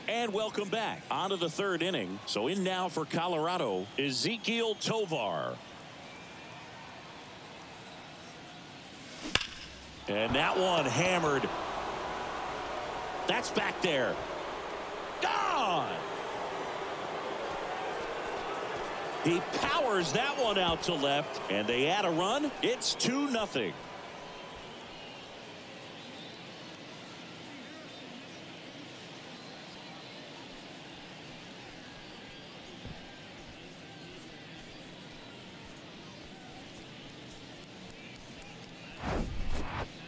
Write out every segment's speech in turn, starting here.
And welcome back on to the third inning. So in now for Colorado, Ezequiel Tovar. And that one hammered. That's back there. Gone. He powers that one out to left, and they add a run. It's 2-0.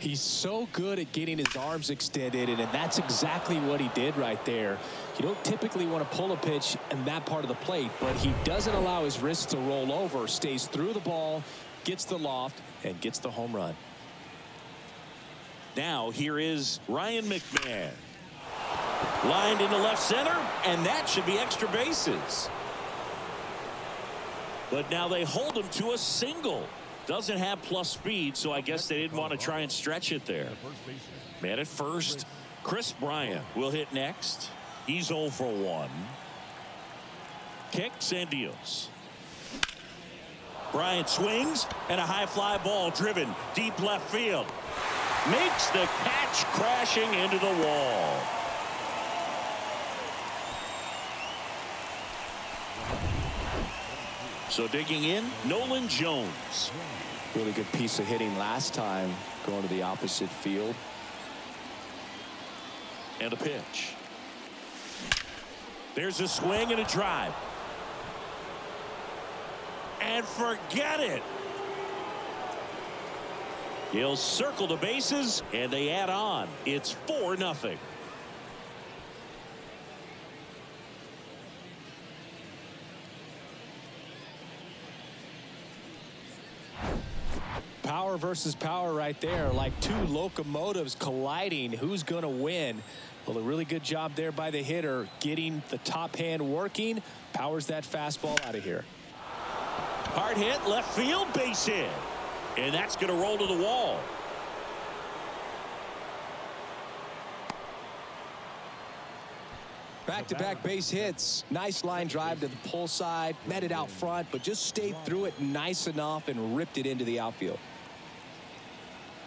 He's so good at getting his arms extended, and that's exactly what he did right there. You don't typically want to pull a pitch in that part of the plate, but he doesn't allow his wrists to roll over, stays through the ball, gets the loft, and gets the home run. Now here is Ryan McMahon. Lined into left center, and that should be extra bases. But now they hold him to a single. Doesn't have plus speed, so I guess they didn't want to try and stretch it there. Man at first. Chris Bryant will hit next. He's 0 for 1. Kicks and deals. Bryant swings, and a high fly ball driven deep left field. Makes the catch, crashing into the wall. So digging in, Nolan Jones. Really good piece of hitting last time, going to the opposite field. And a pitch. There's a swing and a drive. And forget it. He'll circle the bases, and they add on. It's 4-0. Power versus power right there, like two locomotives colliding. Who's going to win? Well, a really good job there by the hitter, getting the top hand working. Powers that fastball out of here. Hard hit, left field, base hit. And that's going to roll to the wall. Back-to-back base hits. Nice line drive to the pull side. Met it out front, but just stayed through it nice enough and ripped it into the outfield.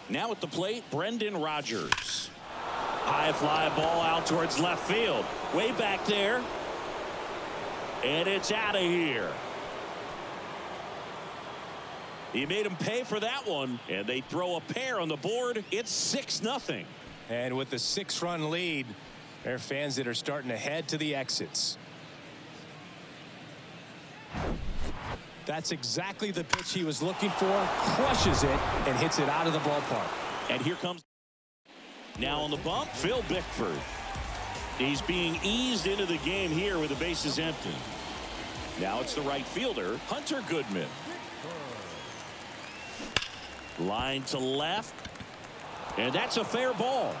Now at the plate, Brendan Rodgers. High fly ball out towards left field. Way back there. And it's out of here. He made him pay for that one, and they throw a pair on the board. It's 6-0. And with the 6-run lead, there are fans that are starting to head to the exits. That's exactly the pitch he was looking for. Crushes it and hits it out of the ballpark. And here comes now on the bump, Phil Bickford. He's being eased into the game here with the bases empty. Now it's the right fielder, Hunter Goodman. Line to left. And that's a fair ball.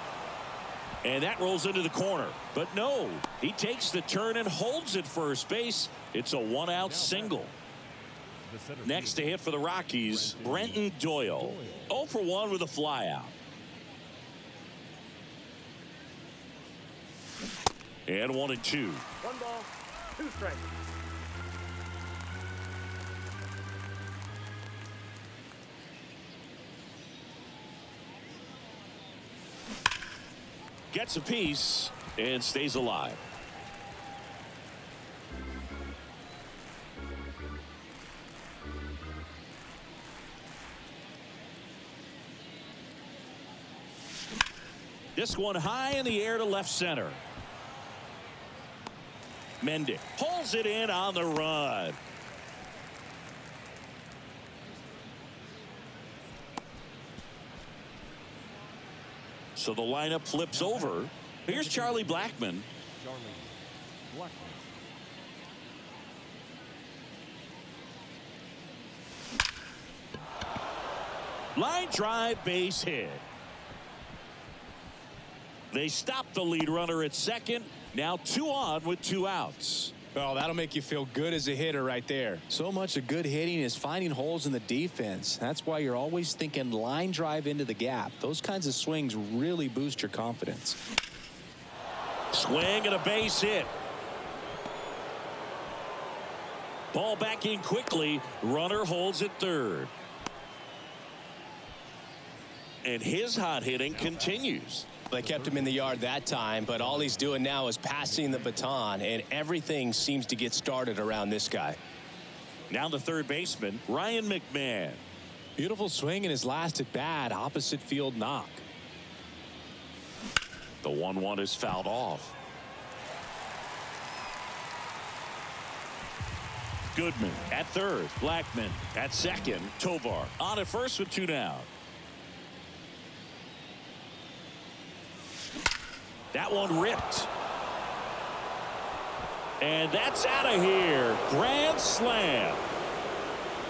And that rolls into the corner. But no, he takes the turn and holds it first base. It's a one-out single. Next to hit for the Rockies, Brenton Doyle. 0 for 1 with a flyout. And 1-2. 1 ball, 2 strikes. Gets a piece and stays alive. This one high in the air to left center. Mendick pulls it in on the run. So the lineup flips over. Here's Charlie Blackmon. Line drive, base hit. They stop the lead runner at second. Now 2 on with 2 outs. Well, that'll make you feel good as a hitter right there. So much of good hitting is finding holes in the defense. That's why you're always thinking line drive into the gap. Those kinds of swings really boost your confidence. Swing and a base hit. Ball back in quickly. Runner holds at third. And his hot hitting continues. They kept him in the yard that time, but all he's doing now is passing the baton, and everything seems to get started around this guy. Now the third baseman, Ryan McMahon. Beautiful swing in his last at bat, opposite field knock. The 1-1 is fouled off. Goodman at third. Blackman at second. Tovar on at first with 2 down. That one ripped. And that's out of here. Grand slam.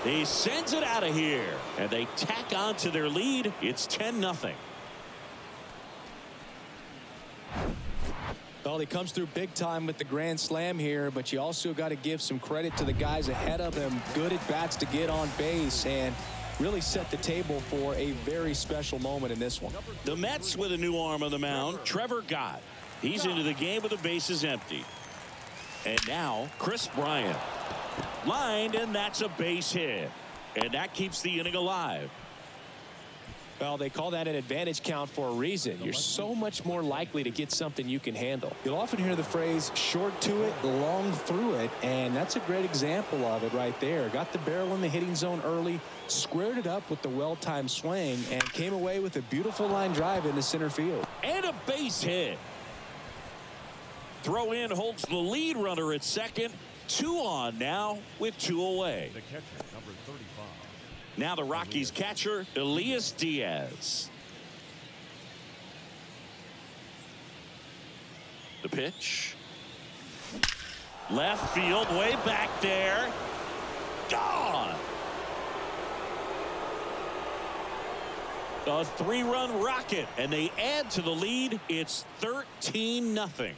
He sends it out of here. And they tack on to their lead. It's 10-0. Well, he comes through big time with the grand slam here, but you also got to give some credit to the guys ahead of him. Good at bats to get on base and really set the table for a very special moment in this one. The Mets with a new arm on the mound, Trevor Gott. He's into the game with the bases empty. And now Chris Bryant. Lined, and that's a base hit. And that keeps the inning alive. Well, they call that an advantage count for a reason. You're so much more likely to get something you can handle. You'll often hear the phrase short to it, long through it, and that's a great example of it right there. Got the barrel in the hitting zone early, squared it up with the well-timed swing, and came away with a beautiful line drive into center field. And a base hit. Throw in holds the lead runner at second. 2 on now with 2 away. The catcher, number 35. Now the Rockies catcher, Elias Diaz. The pitch. Left field, way back there. Gone. A 3-run rocket, and they add to the lead. It's 13-0.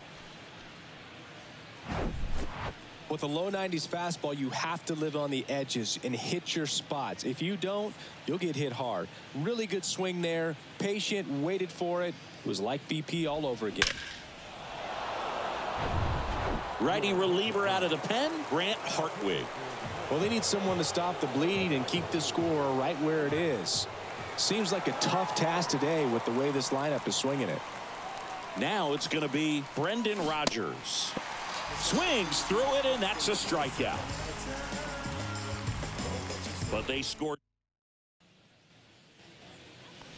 With a low 90s fastball, you have to live on the edges and hit your spots. If you don't, you'll get hit hard. Really good swing there. Patient, waited for it. It was like BP all over again. Righty reliever out of the pen, Grant Hartwig. Well, they need someone to stop the bleed and keep the score right where it is. Seems like a tough task today with the way this lineup is swinging it. Now it's going to be Brendan Rodgers. Swings through it, and that's a strikeout. But they scored.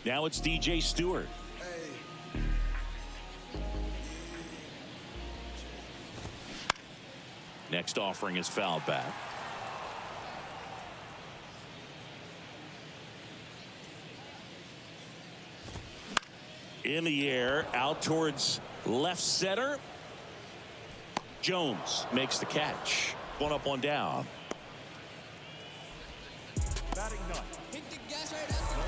Now it's DJ Stewart. Next offering is fouled back. In the air, out towards left center. Jones makes the catch. 1 up, 1 down.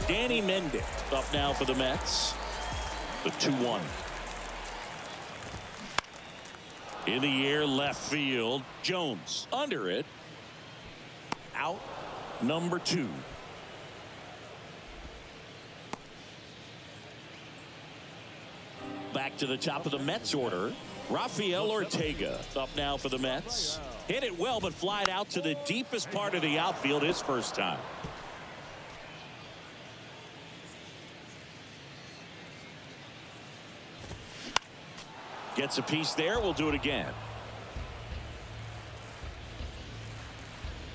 Danny Mendick up now for the Mets. The 2-1. In the air, left field. Jones under it. Out. Number 2. Back to the top of the Mets order. Rafael Ortega up now for the Mets. Hit it well, but flied out to the deepest part of the outfield his first time. Gets a piece there. We'll do it again.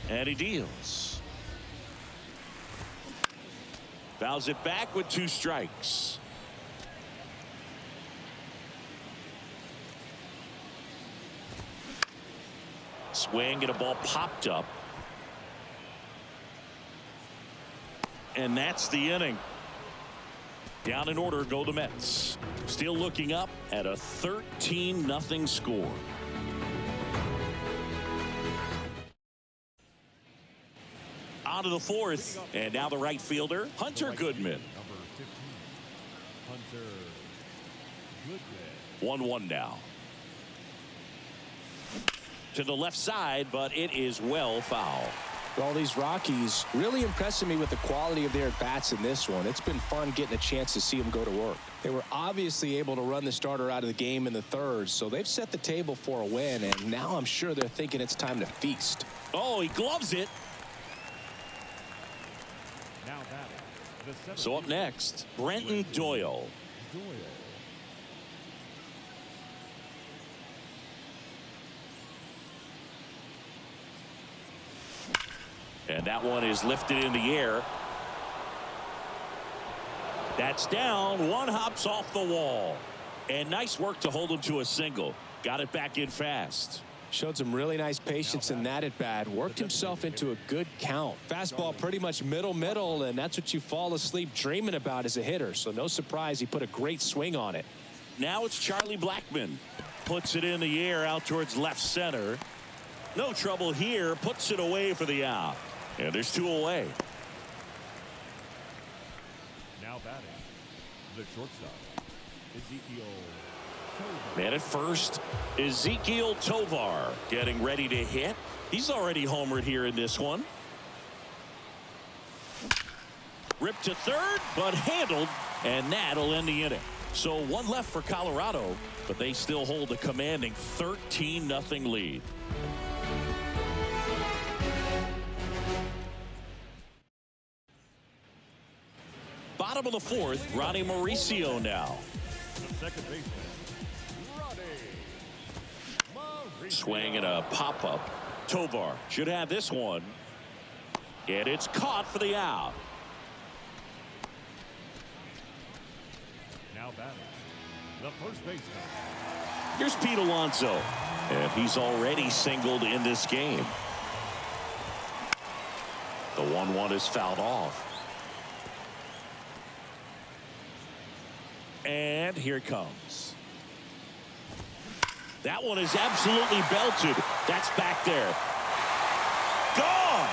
And he deals. Fouls it back with 2 strikes. Swing and a ball popped up. And that's the inning. Down in order go the Mets. Still looking up at a 13-0 score. On to the 4th. And now the right fielder, Hunter Goodman. Number 15, Hunter Goodman. 1-1 now. To the left side, but it is well foul. Well, these Rockies really impressing me with the quality of their at-bats in this one. It's been fun getting a chance to see them go to work. They were obviously able to run the starter out of the game in the third, so they've set the table for a win, and now I'm sure they're thinking it's time to feast. Oh, he gloves it. Now batting, the So up next, Brenton Doyle. And that one is lifted in the air. That's down. One hops off the wall. And nice work to hold him to a single. Got it back in fast. Showed some really nice patience in that at bat. Worked himself into a good count. Fastball pretty much middle, and that's what you fall asleep dreaming about as a hitter. So no surprise he put a great swing on it. Now it's Charlie Blackmon. Puts it in the air out towards left center. No trouble here. Puts it away for the out. And there's two away. Now batting, the shortstop, Ezekiel. Man at first, Ezekiel Tovar getting ready to hit. He's already homered here in this one. Ripped to third, but handled, and that'll end the inning. So one left for Colorado, but they still hold a commanding 13-0 lead. Bottom of the fourth, Ronnie Mauricio now. The second baseman, Ronnie. Swing and a pop-up. Tovar should have this one. And it's caught for the out. Now batting, the first baseman. Here's Pete Alonso. And he's already singled in this game. The 1-1 is fouled off. And here it comes. That one is absolutely belted. That's back there. Gone.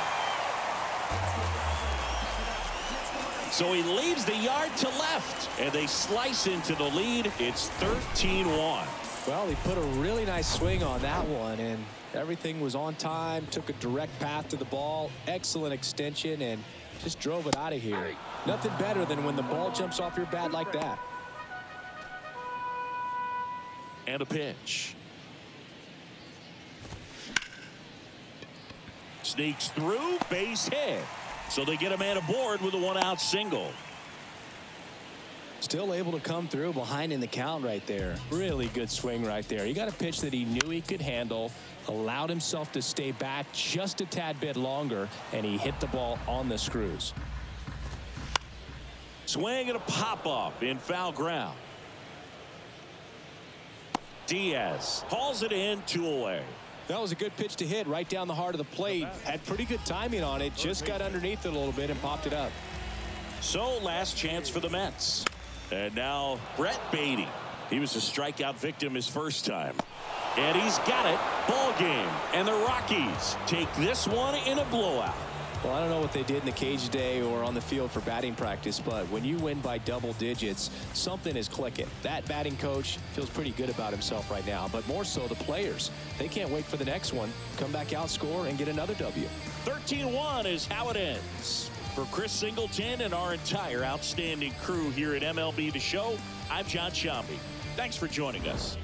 So he leaves the yard to left, and they slice into the lead. It's 13-1. Well, he put a really nice swing on that one, and everything was on time. Took a direct path to the ball. Excellent extension, and just drove it out of here. Nothing better than when the ball jumps off your bat like that. And a pitch. Sneaks through, base hit. So they get a man aboard with a one-out single. Still able to come through behind in the count right there. Really good swing right there. He got a pitch that he knew he could handle, allowed himself to stay back just a tad bit longer, and he hit the ball on the screws. Swing and a pop-up in foul ground. Diaz hauls it in, 2 away. That was a good pitch to hit right down the heart of the plate. Had pretty good timing on it. Just got underneath it a little bit and popped it up. So last chance for the Mets. And now Brett Beatty. He was a strikeout victim his first time. And he's got it. Ball game. And the Rockies take this one in a blowout. Well, I don't know what they did in the cage today or on the field for batting practice, but when you win by double digits, something is clicking. That batting coach feels pretty good about himself right now, but more so the players. They can't wait for the next one. Come back out, score, and get another W. 13-1 is how it ends. For Chris Singleton and our entire outstanding crew here at MLB The Show, I'm John Shambi. Thanks for joining us.